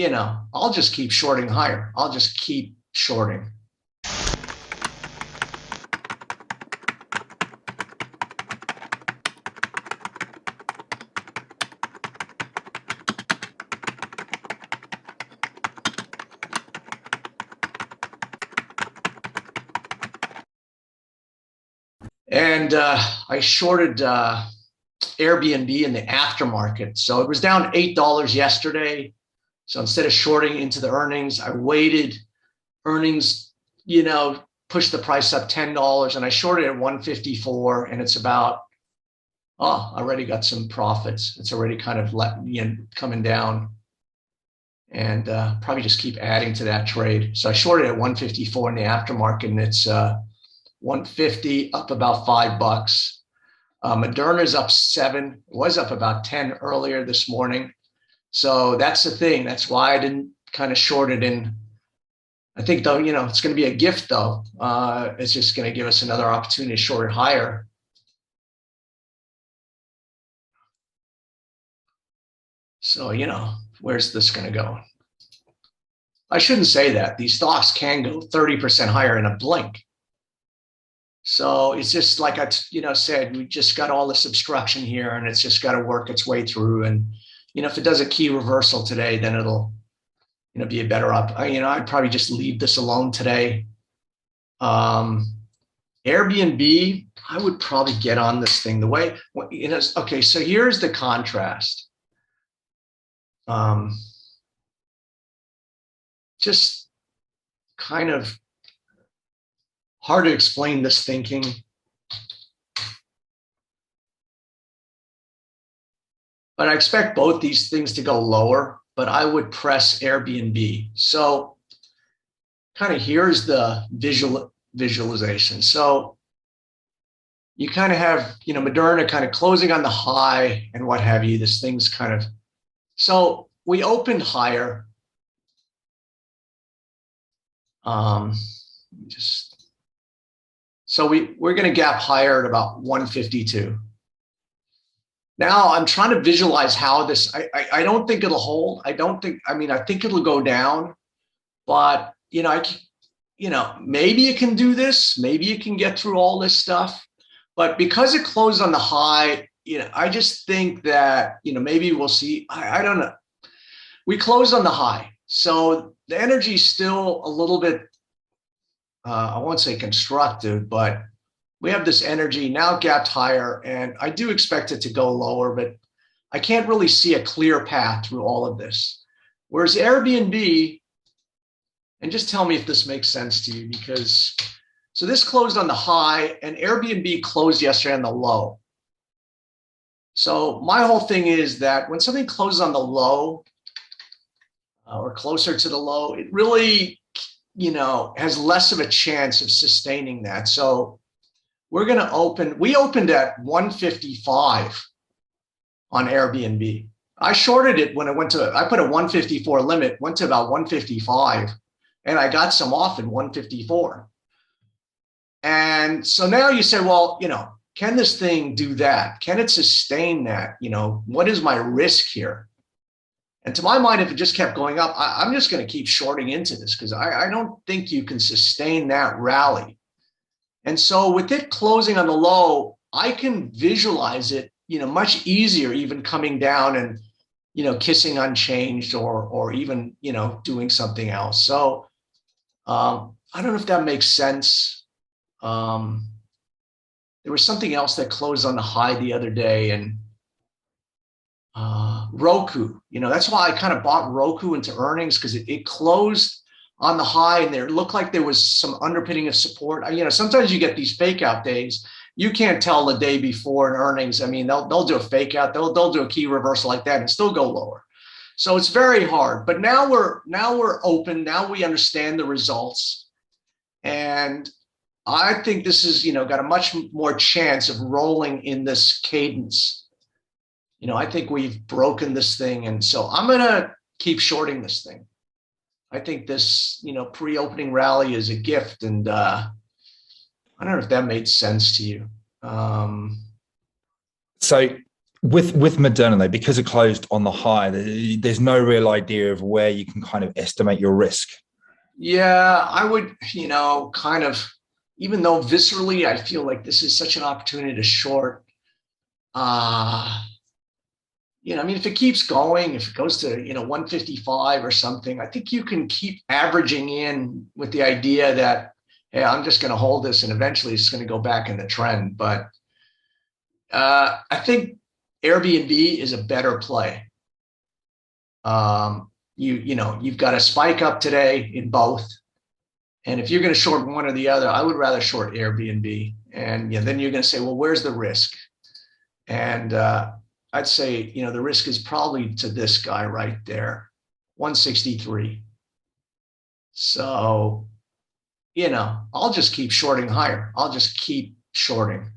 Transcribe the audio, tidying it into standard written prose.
I'll just keep shorting higher. I'll just keep shorting. And I shorted Airbnb in the aftermarket. So it was down $8 yesterday. So instead of shorting into the earnings, I waited. Earnings, pushed the price up $10, and I shorted at 154, and it's about, I already got some profits. It's already kind of coming down, and probably just keep adding to that trade. So I shorted at 154 in the aftermarket, and it's 150, up about $5. Moderna's up 7, was up about 10 earlier this morning. So that's the thing. That's why I didn't kind of short it in. I think, though, it's going to be a gift, though. It's just going to give us another opportunity to short it higher. So, where's this going to go? I shouldn't say that. These stocks can go 30% higher in a blink. So it's just like I said, we just got all this obstruction here, and it's just got to work its way through. And, if it does a key reversal today, then it'll be a better up. I'd probably just leave this alone today. Airbnb, I would probably get on this thing the way, okay, so here's the contrast. Just kind of hard to explain this thinking. But I expect both these things to go lower, but I would press Airbnb. So kind of here's the visualization. So you kind of have, Moderna kind of closing on the high and what have you. This thing's kind of, so we opened higher. So we're going to gap higher at about 152. Now I'm trying to visualize how this, I don't think it'll hold. I think it'll go down, but maybe it can do this. Maybe it can get through all this stuff, but because it closed on the high, I just think that, maybe we'll see. I don't know. We closed on the high. So the energy is still a little bit, I won't say constructive, but we have this energy now gapped higher, and I do expect it to go lower, but I can't really see a clear path through all of this. Whereas Airbnb, and just tell me if this makes sense to you, because, so this closed on the high and Airbnb closed yesterday on the low. So my whole thing is that when something closes on the low or closer to the low, it really, has less of a chance of sustaining that. So we're going to we opened at 155 on Airbnb. I shorted it when it I put a 154 limit, went to about 155, and I got some off in 154. And so now you say, well, can this thing do that? Can it sustain that? What is my risk here? And to my mind, if it just kept going up, I'm just going to keep shorting into this, because I don't think you can sustain that rally. And so with it closing on the low, I can visualize it, much easier, even coming down and, kissing unchanged or even, doing something else. So I don't know if that makes sense. There was something else that closed on the high the other day, and Roku, that's why I kind of bought Roku into earnings, because it closed on the high, and there looked like there was some underpinning of support. Sometimes you get these fake out days. You can't tell the day before in earnings. They'll do a fake out. They'll do a key reversal like that and still go lower. So it's very hard. But now we're open. Now we understand the results, and I think this is got a much more chance of rolling in this cadence. I think we've broken this thing, and so I'm gonna keep shorting this thing. I think this, pre-opening rally is a gift, and I don't know if that made sense to you. So With Moderna, though, because it closed on the high, there's no real idea of where you can kind of estimate your risk. Yeah, I would, kind of, even though viscerally I feel like this is such an opportunity to short, uh, I mean, if it keeps going, if it goes to, 155 or something, I think you can keep averaging in with the idea that, hey, I'm just going to hold this and eventually it's going to go back in the trend. But I think Airbnb is a better play. You've got a spike up today in both. And if you're going to short one or the other, I would rather short Airbnb. And then you're going to say, well, where's the risk? And I'd say, the risk is probably to this guy right there, 163. So, I'll just keep shorting higher. I'll just keep shorting.